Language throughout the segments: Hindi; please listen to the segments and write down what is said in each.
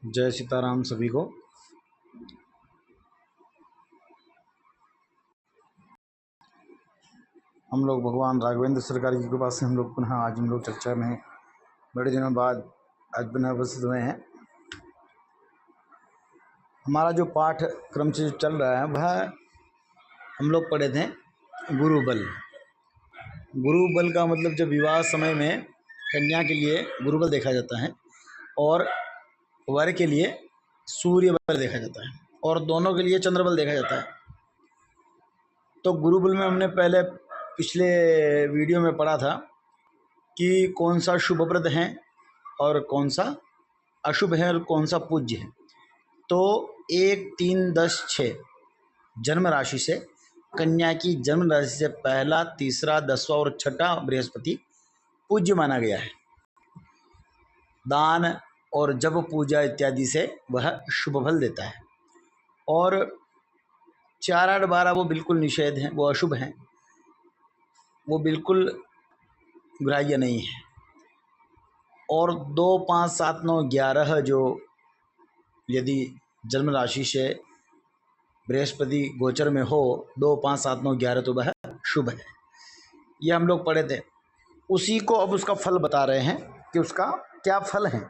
जय सीताराम सभी को। हम लोग भगवान राघवेंद्र सरकार की कृपा से हम लोग पुनः आज हम लोग चर्चा में बड़े दिनों बाद आज पुनः उपस्थित हुए हैं। हमारा जो पाठ क्रम से चल रहा है वह हम लोग पढ़े थे गुरुबल। गुरुबल का मतलब जब विवाह समय में कन्या के लिए गुरुबल देखा जाता है और वर के लिए सूर्य बल देखा जाता है और दोनों के लिए चंद्रबल देखा जाता है। तो गुरुबल में हमने पहले पिछले वीडियो में पढ़ा था कि कौन सा शुभप्रद है और कौन सा अशुभ है और कौन सा पूज्य है। तो 1, 3, 10, 6 जन्म राशि से कन्या की जन्म राशि से पहला, तीसरा, 10वां और 6ठा बृहस्पति पूज्य माना गया है। दान और जप पूजा इत्यादि से वह शुभ फल देता है। और 4, 8, 12 वो बिल्कुल निषेध हैं, वो अशुभ हैं, वो बिल्कुल ग्राह्य नहीं है। और 2, 5, 7, 9, 11 जो यदि जन्म राशि से बृहस्पति गोचर में हो 2, 5, 7, 9, 11 तो वह शुभ है। ये हम लोग पढ़े थे। उसी को अब उसका फल बता रहे हैं कि उसका क्या फल है।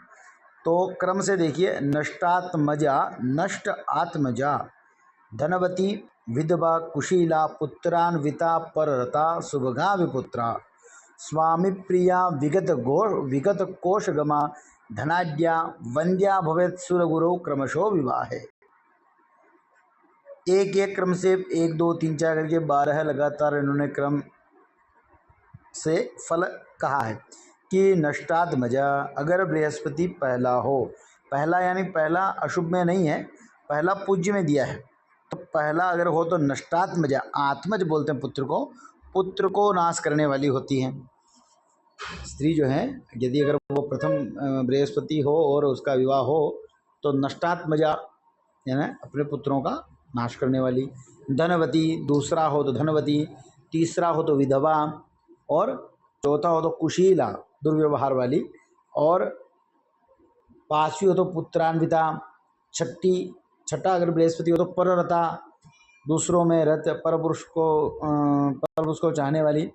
तो क्रम से देखिए, नष्टात्मजा, नष्ट आत्मजा, धनवती, विधवा, कुशीला, पुत्रान्विता, पररता, सुभगा विपुत्रा, स्वामी प्रिया, विगत कोशगमा, धनाढ्या, वंद्या भवेत् सुरगुरौ क्रमशो विवाहे। एक एक क्रम से 1, 2, 3, 4 करके 12 लगातार इन्होंने क्रम से फल कहा है कि नष्टात्मजा, अगर बृहस्पति पहला हो, पहला यानी पहला अशुभ में नहीं है, पहला पूज्य में दिया है। तो पहला अगर हो तो नष्टात्मजा, आत्मज बोलते हैं पुत्र को नाश करने वाली होती हैं स्त्री जो है। यदि अगर वो प्रथम बृहस्पति हो और उसका विवाह हो तो नष्टात्मजा यानी अपने पुत्रों का नाश करने वाली। धनवती, दूसरा हो तो धनवती, तीसरा हो तो विधवा और चौथा हो तो कुशीला, दुर्व्यवहार वाली, और 5वीं हो तो पुत्रान्विता, छठा अगर बृहस्पति हो तो पररता, दूसरों में रत, परपुरुष को चाहने वाली।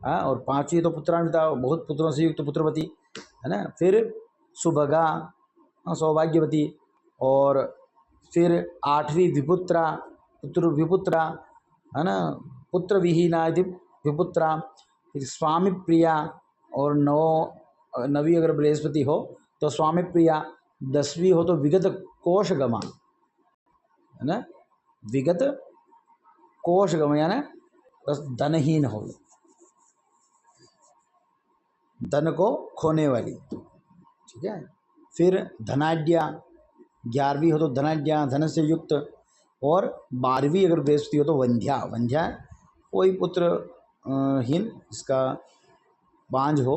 और 5वीं तो पुत्रान्विता, बहुत पुत्रों से युक्त पुत्रवती है ना। फिर सुभगा, सौभाग्यवती, और फिर 8वीं विपुत्रा, विपुत्रा है ना, पुत्र विहीना विपुत्रा। फिर स्वामी प्रिया, और 9वीं अगर बृहस्पति हो तो स्वामी प्रिया, 10वीं हो तो विगत कोशगमा है ना, विगत कोशगमा यानी बस धनहीन हो, धन को खोने वाली, ठीक है। फिर धनाढ्या, 11वीं हो तो धनाढ्या, धन से युक्त, और 12वीं अगर बृहस्पति हो तो वंध्या कोई पुत्र हीन, इसका बांझ हो,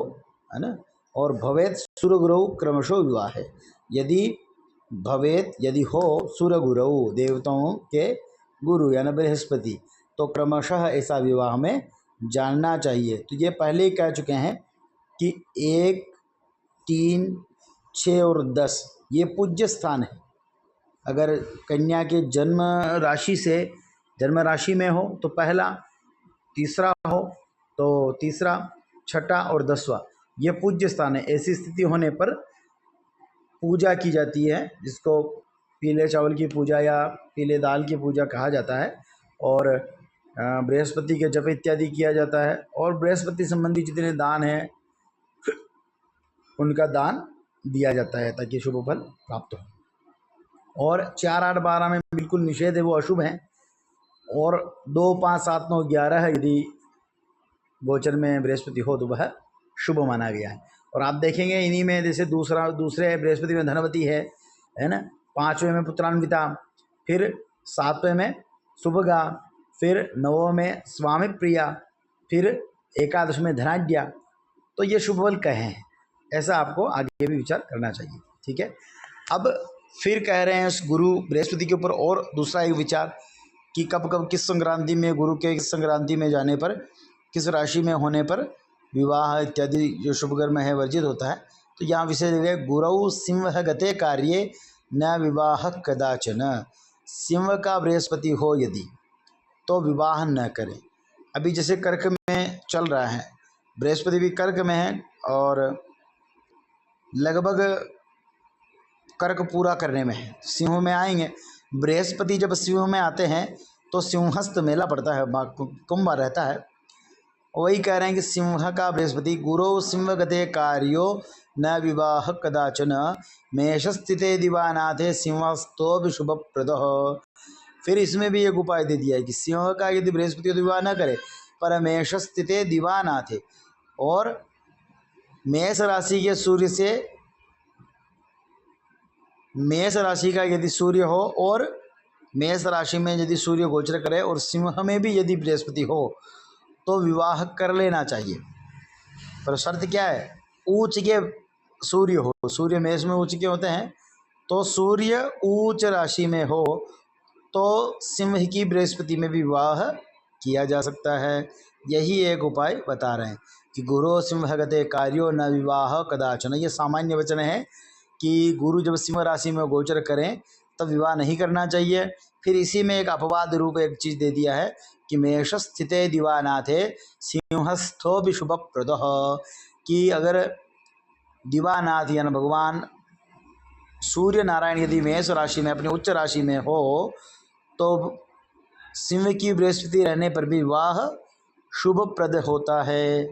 है ना। और भवेत सुरगुरौ क्रमशो विवाह है, यदि हो सुरगुरौ, देवताओं के गुरु यानी बृहस्पति, तो क्रमशः ऐसा विवाह में जानना चाहिए। तो ये पहले ही कह चुके हैं कि 1, 3, 6 और 10 ये पूज्य स्थान है। अगर कन्या के जन्म राशि में हो तो पहला, तीसरा हो तो तीसरा, छठा और 10वां ये पूज्य स्थान है। ऐसी स्थिति होने पर पूजा की जाती है, जिसको पीले चावल की पूजा या पीले दाल की पूजा कहा जाता है, और बृहस्पति के जप इत्यादि किया जाता है, और बृहस्पति संबंधी जितने दान हैं उनका दान दिया जाता है ताकि शुभ फल प्राप्त हो। और 4, 8, 12 में बिल्कुल निषेध है, वो अशुभ हैं। और 2, 5, 7, 9, 11 यदि गोचर में बृहस्पति हो तो वह शुभ माना गया है। और आप देखेंगे इन्हीं में जैसे दूसरे बृहस्पति में धनवती है ना, 5वें में पुत्रान्विता, फिर 7वें में सुभगा, फिर 9वें में स्वामी प्रिया, फिर 11 में धनाढ्या। तो ये शुभ फल कहे हैं, ऐसा आपको आगे भी विचार करना चाहिए, ठीक है। अब फिर कह रहे हैं उस गुरु बृहस्पति के ऊपर और दूसरा एक विचार कि कब किस संक्रांति में, गुरु के किस संक्रांति में जाने पर, किस राशि में होने पर विवाह इत्यादि जो शुभ कर्म है वर्जित होता है। तो यहाँ विषय दे रहे, गुरौ सिंह गते कार्ये न विवाह कदाचन, सिंह का बृहस्पति हो यदि तो विवाह न करें। अभी जैसे कर्क में चल रहा है, बृहस्पति भी कर्क में है और लगभग कर्क पूरा करने में है, सिंह में आएंगे। बृहस्पति जब सिंह में आते हैं तो सिंहस्थ मेला पड़ता है, कुंभ रहता है। वही कह रहे हैं कि सिंह का बृहस्पति गुरु सिंह गते कार्यो न विवाह कदाचन मेष स्थिते दिवानाथे सिंहस्थो शुभ प्रद। फिर इसमें भी एक उपाय दे दिया है कि सिंह का यदि बृहस्पति तो विवाह न करे, पर मेष स्थिते दिवानाथे, और मेष राशि के सूर्य से, मेष राशि का यदि सूर्य हो और मेष राशि में यदि सूर्य गोचर करे और सिंह में भी यदि बृहस्पति हो तो विवाह कर लेना चाहिए। पर शर्त क्या है, ऊंच के सूर्य हो, सूर्य मेष में ऊंच के होते हैं, तो सूर्य ऊंच राशि में हो तो सिंह की बृहस्पति में विवाह किया जा सकता है। यही एक उपाय बता रहे हैं कि गुरु सिंह गते कार्यो न विवाह कदाचन। ये सामान्य वचन है कि गुरु जब सिंह राशि में गोचर करें तब विवाह नहीं करना चाहिए। फिर इसी में एक अपवाद रूप एक चीज़ दे दिया है कि मेष स्थिते दिवानाथे सिंहस्थो भी शुभ प्रद, कि अगर दिवानाथ यानी भगवान सूर्य नारायण यदि मेष राशि में अपनी उच्च राशि में हो तो सिंह की बृहस्पति रहने पर भी विवाह शुभ प्रद होता है।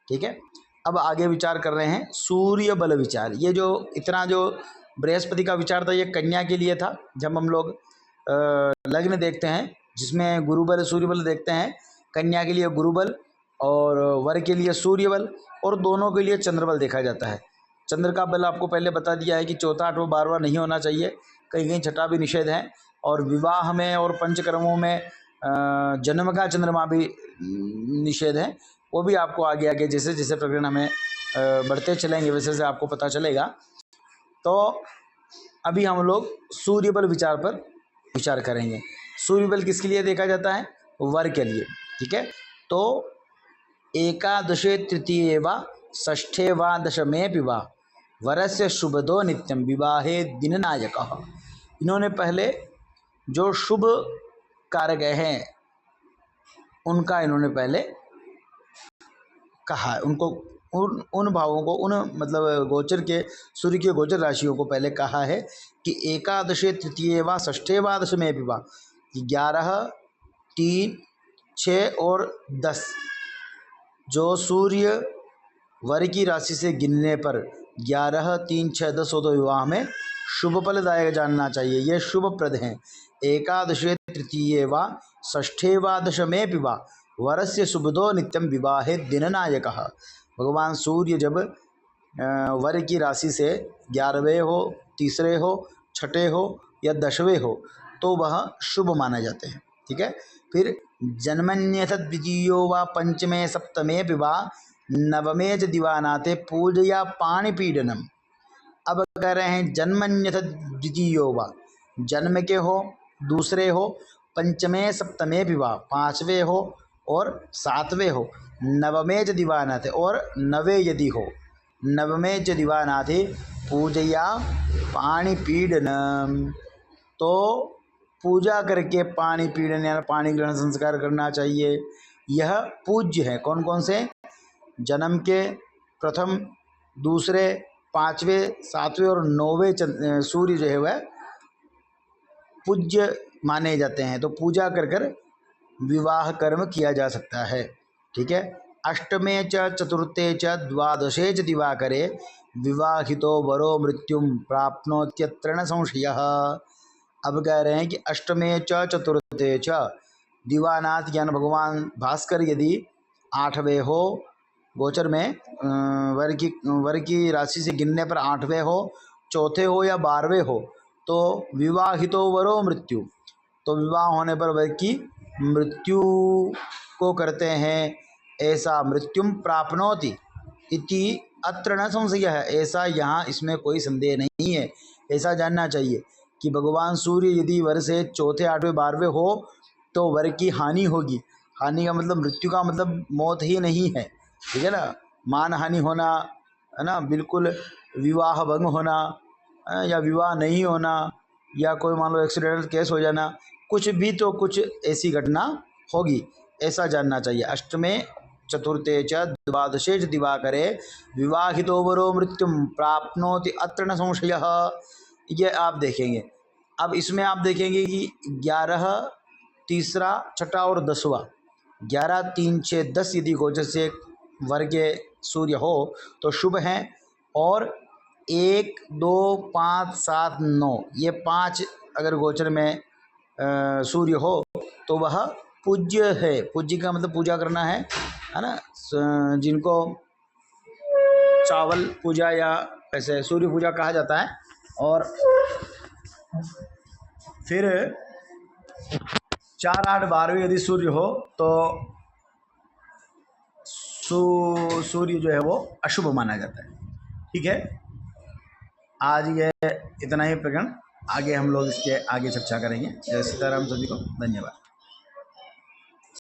ठीक है, अब आगे विचार कर रहे हैं सूर्य बल विचार। ये जो इतना जो बृहस्पति का विचार था ये कन्या के लिए था। जब हम लोग लग्न देखते हैं जिसमें गुरुबल सूर्य बल देखते हैं, कन्या के लिए गुरुबल और वर के लिए सूर्य बल और दोनों के लिए चंद्रबल देखा जाता है। चंद्र का बल आपको पहले बता दिया है कि चौथा आठवां बारहवां नहीं होना चाहिए, कहीं कहीं छठा भी निषेध है। और विवाह में और पंचकर्मों में जन्म का चंद्रमा भी निषेध है। वो भी आपको आगे आगे जैसे जैसे प्रकरण हमें बढ़ते चलेंगे वैसे वैसे आपको पता चलेगा। तो अभी हम लोग सूर्य बल विचार पर विचार करेंगे। सूर्य बल किसके लिए देखा जाता है, वर के लिए। ठीक है, तो एकादशे तृतीये वा षष्ठे वा दशमे वा वरस्य शुभदो नित्यम विवाहे दिननायक। इन्होंने पहले जो शुभ कारक हैं उनका इन्होंने पहले कहा है, उनको उन भावों को, उन मतलब गोचर के सूर्य के गोचर राशियों को पहले कहा है कि एकादशे तृतीये वा षष्ठे वा दशमे वा 11, 3, 6 और 10 जो सूर्य वर की राशि से गिनने पर 11, 3, 6, 10 हो तो विवाह में शुभ फलदायक जानना चाहिए, ये शुभ प्रद हैं। एकादशे तृतीये वा षष्ठे वा दशमे वा वरस्य शुभदो नित्यम विवाहे दिननायक। भगवान सूर्य जब वर की राशि से 11वें हो, तीसरे हो, छठे हो या 10वें हो तो वह शुभ माने जाते हैं। ठीक है, फिर जन्मन्यथ द्वितीयो वा पंचमे सप्तमे वा नवमे च दिवानाते पूजया पाणिपीडनम। अब कह रहे हैं जन्मन्यथ द्वितीयो वा, जन्म के हो, दूसरे हो, पंचमे सप्तमे विवाह 5वें हो और 7वें हो, नवमे च दिवानाथे और 9वें यदि हो, नवमे च दिवानाथे पूजया पाणिपीडनम। तो पूजा करके पानी पीड़न या पानी ग्रहण संस्कार करना चाहिए। यह पूज्य है। कौन कौन से, जन्म के प्रथम, दूसरे, 5वें, 7वें और 9वें सूर्य जो है वह पूज्य माने जाते हैं। तो पूजा कर कर विवाह कर्म किया जा सकता है। ठीक है, अष्टमे च चतुर्थे च द्वादशे च दिवाकरे विवाहितो वरो मृत्युम प्राप्नोत्यत्र न संशयः। अब कह रहे हैं कि अष्टमे च चतुर्थे च दिवानाथ ज्ञान भगवान भास्कर यदि 8वें हो गोचर में, वर की राशि से गिनने पर 8वें हो, चौथे हो या 12वें हो तो विवाहितो वरो मृत्यु, तो विवाह होने पर वर की मृत्यु को करते हैं। ऐसा मृत्युम प्राप्नोति इति अत्र न संशय है, ऐसा यहाँ इसमें कोई संदेह नहीं है। ऐसा जानना चाहिए कि भगवान सूर्य यदि वर से चौथे, 8वें, 12वें हो तो वर की हानि होगी। हानि का मतलब मृत्यु का मतलब मौत ही नहीं है। ठीक है ना, मान हानि होना है ना, बिल्कुल विवाह भंग होना, या विवाह नहीं होना, या कोई मान लो एक्सीडेंटल केस हो जाना, कुछ भी तो कुछ ऐसी घटना होगी, ऐसा जानना चाहिए। अष्टमे चतुर्थे च द्वादशे च दिवाकरे विवाहितो वरो मृत्युम प्राप्नोति अत्र न संशयः। ये आप देखेंगे। अब इसमें आप देखेंगे कि 11, तीसरा, छठा और 10वां, 11, 3, 6, 10 यदि गोचर से वर्ग के सूर्य हो तो शुभ हैं, और 1, 2, 5, 7, 9 ये 5 अगर गोचर में सूर्य हो तो वह पूज्य है। पूज्य का मतलब पूजा करना है ना। जिनको चावल पूजा या ऐसे सूर्य पूजा कहा जाता है। और फिर 4, 8, 12 यदि सूर्य हो तो सूर्य जो है वो अशुभ माना जाता है। ठीक है, आज ये इतना ही प्रकरण, आगे हम लोग इसके आगे चर्चा करेंगे। जय सीताराम, सभी को धन्यवाद।